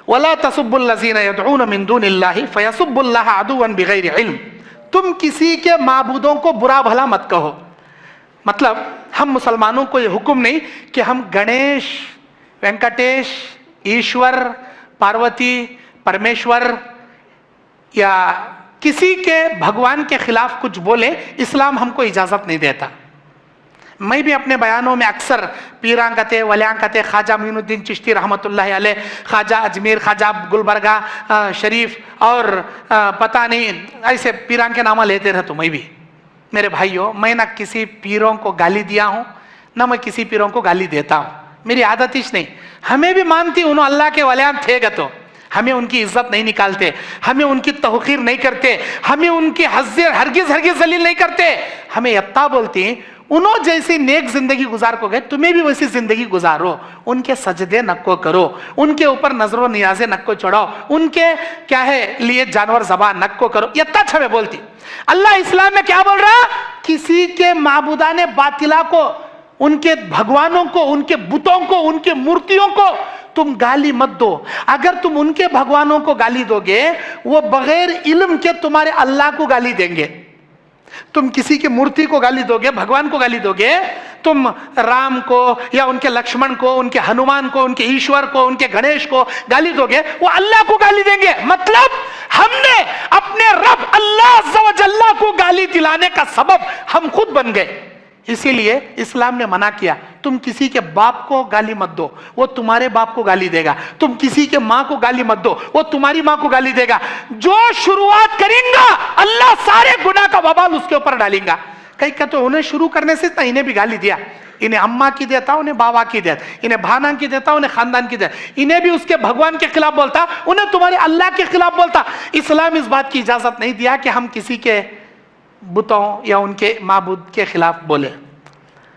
वला तसुब्बुल्लज़ीना यदऊन मिन दूनिल्लाहि फयसुब्बुल्लाह अदुव्वन बिगैरि इल्म। तुम किसी के माबूदों को बुरा भला मत कहो। मतलब हम मुसलमानों को ये हुक्म नहीं कि हम गणेश, वेंकटेश, ईश्वर, पार्वती, परमेश्वर या किसी के भगवान के खिलाफ कुछ बोले, इस्लाम हमको इजाजत नहीं देता। मैं भी अपने बयानों में अक्सर पीरांगते, वलियांगते, ख्वाजा मोइनुद्दीन चिश्ती रहमतुल्लाह अलैह, ख्वाजा अजमेर, ख्वाजा गुलबर्गा शरीफ और पता नहीं ऐसे पीरां के नामा लेते रहे। तो मैं भी, मेरे भाइयों, मैं ना किसी पीरों को गाली दिया हूँ ना मैं किसी पीरों को गाली देता हूँ, मेरी आदत ही नहीं। हमें भी मानती उन्होंने अल्लाह के वलियान थे तो हमें उनकी इज्जत नहीं निकालते, हमें उनकी तौक़ीर नहीं करते, हमें उनकी हरगिज़ जलील नहीं करते। हमें यत्ता बोलती उन्हों जैसी नेक जिंदगी गुजार को गए, तुम्हें भी वैसी जिंदगी गुजारो। उनके सजदे नक्को करो, उनके ऊपर नजरों नियाजे नक्को चढ़ाओ, उनके क्या है लिए जानवर ज़बान नक्को करो। यत्ता छवे बोलती। अल्लाह इस्लाम में क्या बोल रहा? किसी के माबूदाने बातिला को, उनके भगवानों को, उनके बुतों को, उनके मूर्तियों को तुम गाली मत दो। अगर तुम उनके भगवानों को गाली दोगे, वो बगैर इल्म के तुम्हारे अल्लाह को गाली देंगे। तुम किसी की मूर्ति को गाली दोगे, भगवान को गाली दोगे, तुम राम को या उनके लक्ष्मण को, उनके हनुमान को, उनके ईश्वर को, उनके गणेश को गाली दोगे, वो अल्लाह को गाली देंगे। मतलब हमने अपने रब अल्लाह अज़्ज़ व जल्ला को गाली दिलाने का सबब हम खुद बन गए। इसीलिए इस्लाम ने मना किया, तुम किसी के बाप को गाली मत दो, वो तुम्हारे बाप को गाली देगा। तुम किसी के माँ को गाली मत दो, वो तुम्हारी माँ को गाली देगा। जो शुरुआत करेंगा अल्लाह सारे गुनाह का वबाल उसके ऊपर डालेगा। कहीं का तो उन्हें शुरू करने से इन्हें भी गाली दिया, इन्हें अम्मा की देता, उन्हें बाबा की देता, इन्हें भाना की देता, उन्हें खानदान की देता, इन्हें भी उसके भगवान के खिलाफ बोलता, उन्हें तुम्हारे अल्लाह के खिलाफ बोलता। इस्लाम इस बात की इजाजत नहीं दिया कि हम किसी के बुतों या उनके माबूद के खिलाफ बोले।